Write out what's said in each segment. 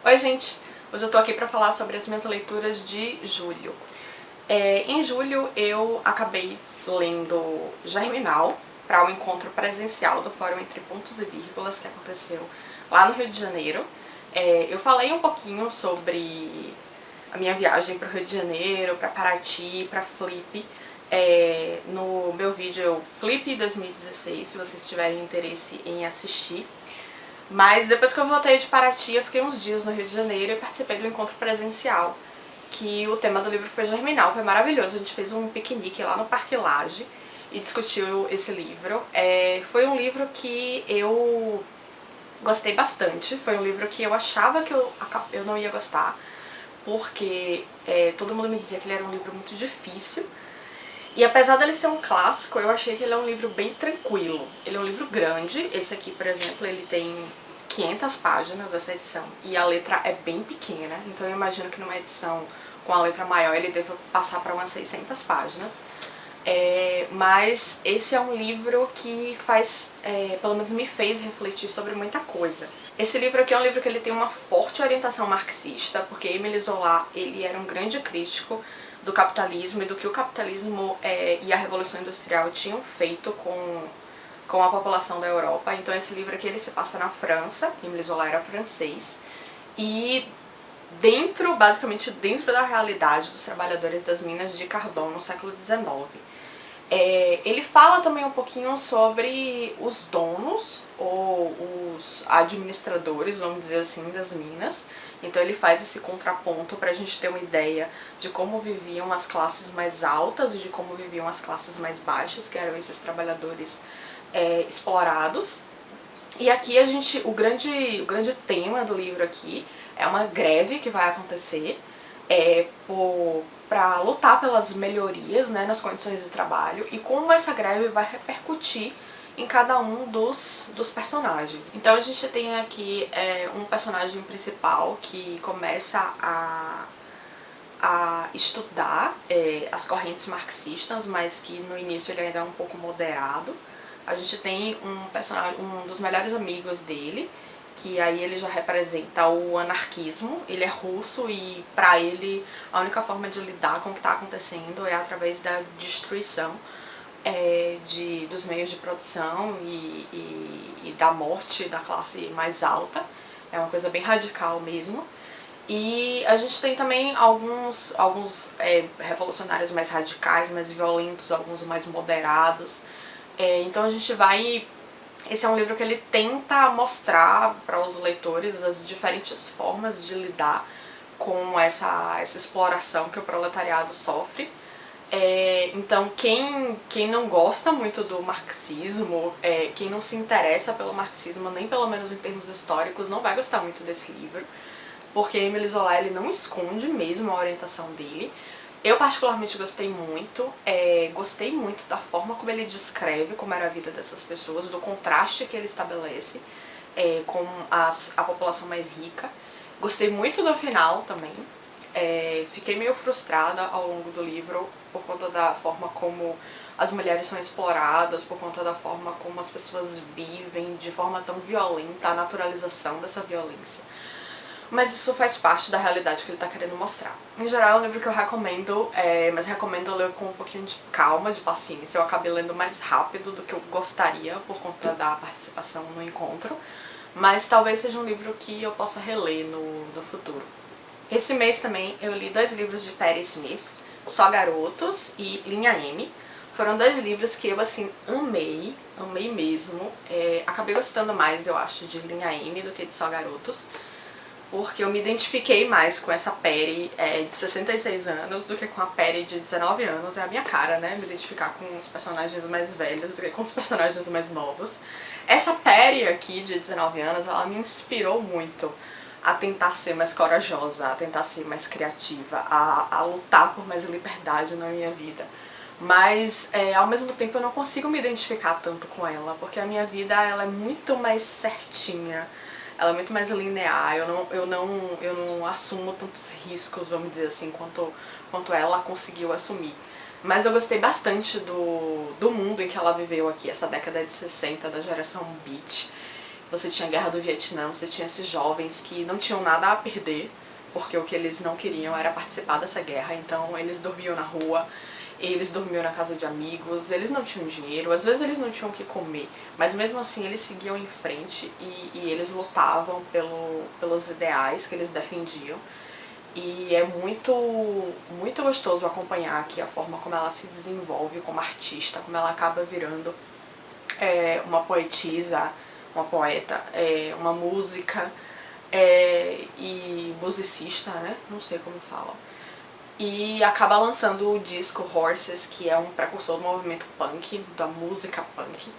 Oi gente, hoje eu tô aqui pra falar sobre as minhas leituras de julho. Em julho eu acabei lendo Germinal para o encontro presencial do Fórum Entre Pontos e Vírgulas que aconteceu lá no Rio de Janeiro. Eu falei um pouquinho sobre a minha viagem para o Rio de Janeiro, para Paraty, para Flip, no meu vídeo Flip 2016, se vocês tiverem interesse em assistir. Mas depois que eu voltei de Paraty, eu fiquei uns dias no Rio de Janeiro e participei do encontro presencial, que o tema do livro foi Germinal, foi maravilhoso. A gente fez um piquenique lá no Parque Lage e discutiu esse livro. Foi um livro que eu gostei bastante, foi um livro que eu achava que eu não ia gostar, porque todo mundo me dizia que ele era um livro muito difícil. E apesar dele ser um clássico, eu achei que ele é um livro bem tranquilo. Ele é um livro grande, esse aqui, por exemplo, ele tem 500 páginas, essa edição, e a letra é bem pequena, então eu imagino que numa edição com a letra maior ele deva passar para umas 600 páginas. Mas esse é um livro que pelo menos me fez refletir sobre muita coisa. Esse livro aqui é um livro que ele tem uma forte orientação marxista, porque Émile Zola, ele era um grande crítico do capitalismo e do que o capitalismo e a Revolução Industrial tinham feito com a população da Europa. Então esse livro aqui ele se passa na França, Émile Zola era francês, e basicamente dentro da realidade dos trabalhadores das minas de carvão no século XIX. Ele fala também um pouquinho sobre os donos ou os administradores, vamos dizer assim, das minas. Então ele faz esse contraponto para a gente ter uma ideia de como viviam as classes mais altas e de como viviam as classes mais baixas, que eram esses trabalhadores explorados. E aqui o grande tema do livro aqui é uma greve que vai acontecer para lutar pelas melhorias, né, nas condições de trabalho, e como essa greve vai repercutir em cada um dos personagens. Então a gente tem aqui um personagem principal que começa a estudar as correntes marxistas, mas que no início ele ainda é um pouco moderado. A gente tem um dos melhores amigos dele, que aí ele já representa o anarquismo. Ele é russo e pra ele a única forma de lidar com o que está acontecendo é através da destruição dos meios de produção e da morte da classe mais alta. É uma coisa bem radical mesmo. E a gente tem também alguns revolucionários mais radicais, mais violentos, alguns mais moderados. Então a gente vai... Esse é um livro que ele tenta mostrar para os leitores as diferentes formas de lidar com essa exploração que o proletariado sofre. Então quem não gosta muito do marxismo, quem não se interessa pelo marxismo, nem pelo menos em termos históricos, não vai gostar muito desse livro, porque Émile Zola ele não esconde mesmo a orientação dele. Eu particularmente gostei muito da forma como ele descreve como era a vida dessas pessoas, do contraste que ele estabelece com a população mais rica. Gostei muito do final também. Fiquei meio frustrada ao longo do livro por conta da forma como as mulheres são exploradas, por conta da forma como as pessoas vivem de forma tão violenta, a naturalização dessa violência. Mas isso faz parte da realidade que ele está querendo mostrar. Em geral é um livro que eu recomendo, mas recomendo ler com um pouquinho de calma, de paciência. Eu acabei lendo mais rápido do que eu gostaria por conta da participação no encontro, mas talvez seja um livro que eu possa reler no futuro. Esse mês também eu li 2 livros de Patti Smith, Só Garotos e Linha M. Foram 2 livros que eu, assim, amei mesmo. Acabei gostando mais, eu acho, de Linha M do que de Só Garotos, porque eu me identifiquei mais com essa Patti de 66 anos do que com a Patti de 19 anos. É a minha cara, né? Me identificar com os personagens mais velhos do que com os personagens mais novos. Essa Patti aqui de 19 anos, ela me inspirou muito a tentar ser mais corajosa, a tentar ser mais criativa, a lutar por mais liberdade na minha vida. Mas ao mesmo tempo eu não consigo me identificar tanto com ela, porque a minha vida ela é muito mais certinha. Ela é muito mais linear, eu não assumo tantos riscos, vamos dizer assim, quanto ela conseguiu assumir. Mas eu gostei bastante do mundo em que ela viveu aqui, essa década de 60, da geração Beat. você tinha a Guerra do Vietnã, você tinha esses jovens que não tinham nada a perder, porque o que eles não queriam era participar dessa guerra, então eles dormiam na rua, eles dormiam na casa de amigos, eles não tinham dinheiro, às vezes eles não tinham o que comer, mas mesmo assim eles seguiam em frente e eles lutavam pelos ideais que eles defendiam. E é muito gostoso acompanhar aqui a forma como ela se desenvolve como artista, como ela acaba virando uma poetisa, uma poeta, uma música e musicista, né? Não sei como fala. E acaba lançando o disco Horses, que é um precursor do movimento punk, da música punk.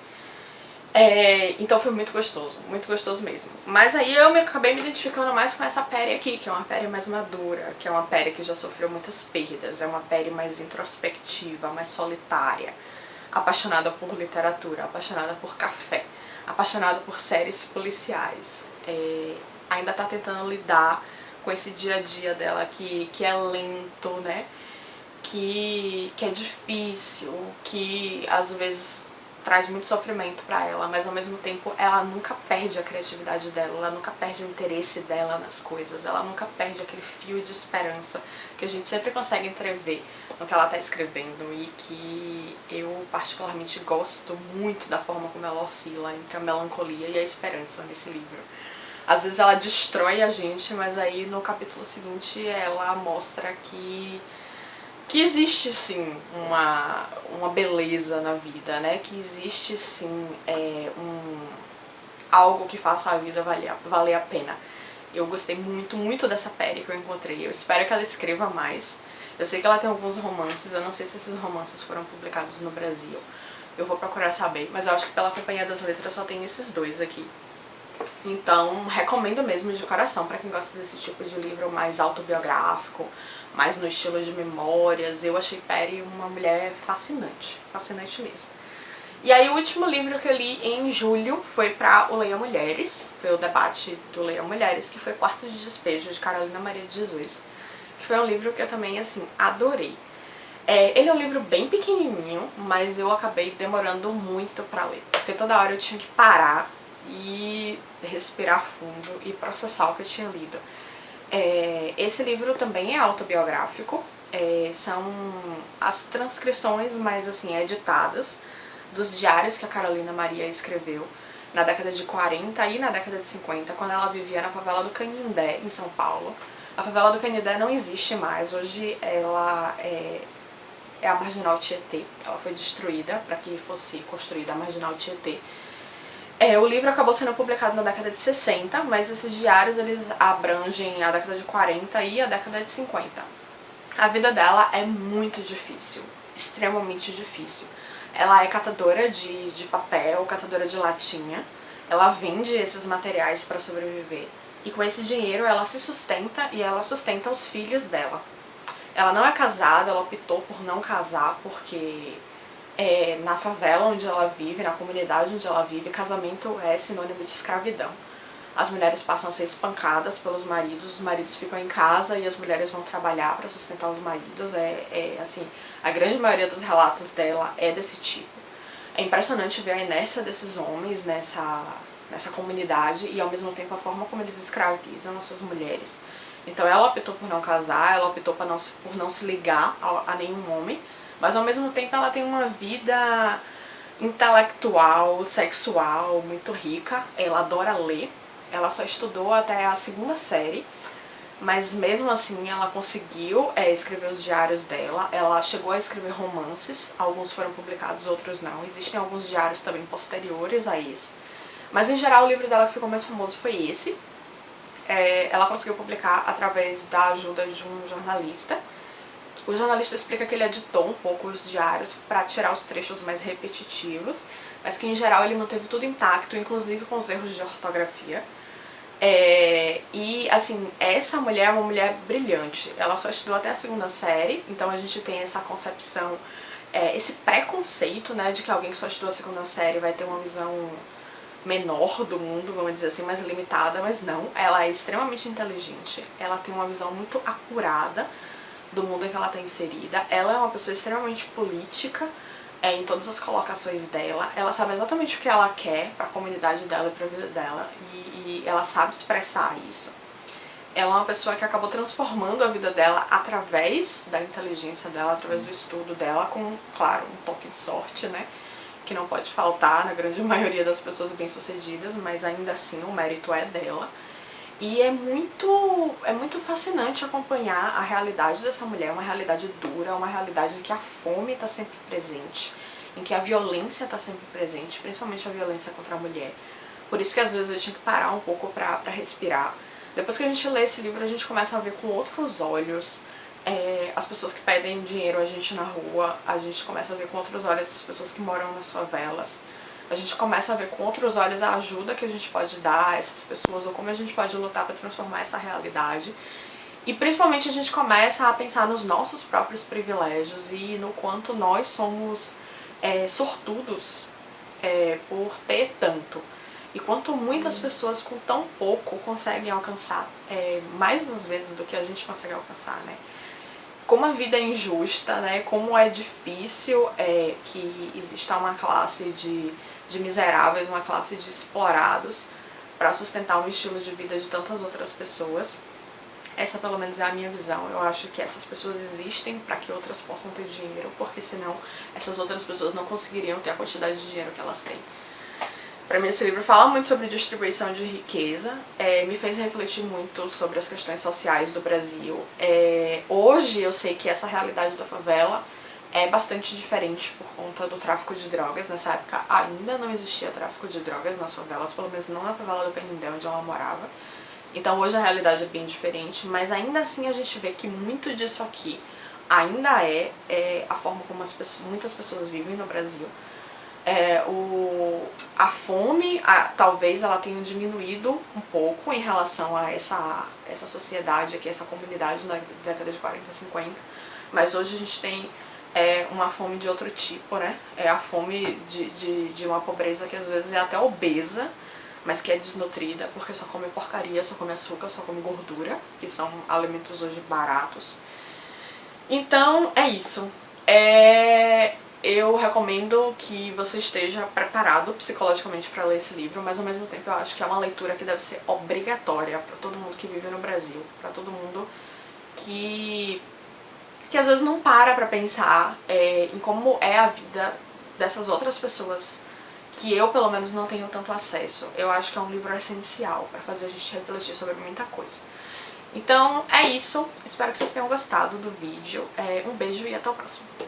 Então foi muito gostoso mesmo. Mas aí eu acabei me identificando mais com essa Perry aqui, que é uma Perry mais madura, que é uma Perry que já sofreu muitas perdas, é uma Perry mais introspectiva, mais solitária, apaixonada por literatura, apaixonada por café, apaixonada por séries policiais. Ainda tá tentando lidar com esse dia a dia dela que é lento, né? Que é difícil, que às vezes traz muito sofrimento pra ela, mas ao mesmo tempo ela nunca perde a criatividade dela, ela nunca perde o interesse dela nas coisas, ela nunca perde aquele fio de esperança que a gente sempre consegue entrever no que ela tá escrevendo e que eu particularmente gosto muito da forma como ela oscila entre a melancolia e a esperança nesse livro. Às vezes ela destrói a gente, mas aí no capítulo seguinte ela mostra que existe sim uma beleza na vida, né? Que existe sim algo que faça a vida valer a pena. Eu gostei muito dessa Perry que eu encontrei. Eu espero que ela escreva mais. Eu sei que ela tem alguns romances, eu não sei se esses romances foram publicados no Brasil. Eu vou procurar saber, mas eu acho que pela Companhia das Letras só tem esses dois aqui. Então, recomendo mesmo de coração pra quem gosta desse tipo de livro mais autobiográfico, mais no estilo de memórias. Eu achei Perry uma mulher fascinante, fascinante mesmo. E aí o último livro que eu li em julho foi pra o Leia Mulheres, foi o debate do Leia Mulheres, que foi Quarto de Despejo, de Carolina Maria de Jesus, que foi um livro que eu também, assim, adorei. Ele é um livro bem pequenininho, mas eu acabei demorando muito pra ler, porque toda hora eu tinha que parar e respirar fundo e processar o que eu tinha lido. Esse livro também é autobiográfico, são as transcrições mais assim editadas dos diários que a Carolina Maria escreveu na década de 40 e na década de 50, quando ela vivia na favela do Canindé, em São Paulo. A favela do Canindé não existe mais, hoje ela é a Marginal Tietê, ela foi destruída para que fosse construída a Marginal Tietê. O livro acabou sendo publicado na década de 60, mas esses diários eles abrangem a década de 40 e a década de 50. A vida dela é muito difícil, extremamente difícil. Ela é catadora de papel, catadora de latinha, ela vende esses materiais para sobreviver e com esse dinheiro ela se sustenta e ela sustenta os filhos dela. Ela não é casada, ela optou por não casar porque na favela onde ela vive, na comunidade onde ela vive, casamento é sinônimo de escravidão. As mulheres passam a ser espancadas pelos maridos, os maridos ficam em casa e as mulheres vão trabalhar para sustentar os maridos. Assim, a grande maioria dos relatos dela é desse tipo. É impressionante ver a inércia desses homens nessa comunidade e ao mesmo tempo a forma como eles escravizam as suas mulheres. Então ela optou por não casar, ela optou por não se ligar a nenhum homem, mas ao mesmo tempo ela tem uma vida intelectual, sexual, muito rica. Ela adora ler, ela só estudou até a 2ª série, mas mesmo assim ela conseguiu escrever os diários dela. Ela chegou a escrever romances, alguns foram publicados, outros não. Existem alguns diários também posteriores a esse, mas em geral o livro dela que ficou mais famoso foi esse. Ela conseguiu publicar através da ajuda de um jornalista. O jornalista explica que ele editou um pouco os diários para tirar os trechos mais repetitivos, mas que em geral ele manteve tudo intacto, inclusive com os erros de ortografia. E assim, essa mulher é uma mulher brilhante. Ela só estudou até a 2ª série, então a gente tem essa concepção, esse preconceito, né, de que alguém que só estudou a 2ª série vai ter uma visão menor do mundo, vamos dizer assim, mais limitada, mas não. Ela é extremamente inteligente, ela tem uma visão muito apurada do mundo em que ela está inserida. Ela é uma pessoa extremamente política, em todas as colocações dela. Ela sabe exatamente o que ela quer pra comunidade dela e pra vida dela, e ela sabe expressar isso. Ela é uma pessoa que acabou transformando a vida dela através da inteligência dela, através do estudo dela, com, claro, um toque de sorte, né? Que não pode faltar na grande maioria das pessoas bem-sucedidas, mas ainda assim o mérito é dela. E é muito fascinante acompanhar a realidade dessa mulher, uma realidade dura, uma realidade em que a fome está sempre presente, em que a violência está sempre presente, principalmente a violência contra a mulher. Por isso que às vezes eu tinha que parar um pouco pra respirar. Depois que a gente lê esse livro, a gente começa a ver com outros olhos as pessoas que pedem dinheiro a gente na rua, a gente começa a ver com outros olhos as pessoas que moram nas favelas. A gente começa a ver com outros olhos a ajuda que a gente pode dar a essas pessoas, ou como a gente pode lutar para transformar essa realidade. E principalmente a gente começa a pensar nos nossos próprios privilégios e no quanto nós somos sortudos por ter tanto. E quanto muitas pessoas com tão pouco conseguem alcançar, mais às vezes do que a gente consegue alcançar, né? Como a vida é injusta, né? Como é difícil que exista uma classe de miseráveis, uma classe de explorados para sustentar um estilo de vida de tantas outras pessoas. Essa pelo menos é a minha visão. Eu acho que essas pessoas existem para que outras possam ter dinheiro, porque senão essas outras pessoas não conseguiriam ter a quantidade de dinheiro que elas têm. Para mim esse livro fala muito sobre distribuição de riqueza, me fez refletir muito sobre as questões sociais do Brasil. Hoje eu sei que essa realidade da favela é bastante diferente por conta do tráfico de drogas. Nessa época ainda não existia tráfico de drogas nas favelas, pelo menos não na favela do Canindé, onde ela morava. Então hoje a realidade é bem diferente, mas ainda assim a gente vê que muito disso aqui ainda é a forma como muitas pessoas vivem no Brasil. A fome, talvez ela tenha diminuído um pouco em relação a essa sociedade aqui, essa comunidade na década de 40 e 50, mas hoje a gente tem uma fome de outro tipo, né? É a fome de uma pobreza que às vezes é até obesa, mas que é desnutrida, porque só come porcaria, só come açúcar, só come gordura, que são alimentos hoje baratos. Então é isso. Eu recomendo que você esteja preparado psicologicamente para ler esse livro, mas ao mesmo tempo eu acho que é uma leitura que deve ser obrigatória para todo mundo que vive no Brasil, para todo mundo que às vezes não para pensar em como é a vida dessas outras pessoas que eu, pelo menos, não tenho tanto acesso. Eu acho que é um livro essencial para fazer a gente refletir sobre muita coisa. Então é isso, espero que vocês tenham gostado do vídeo, um beijo e até o próximo.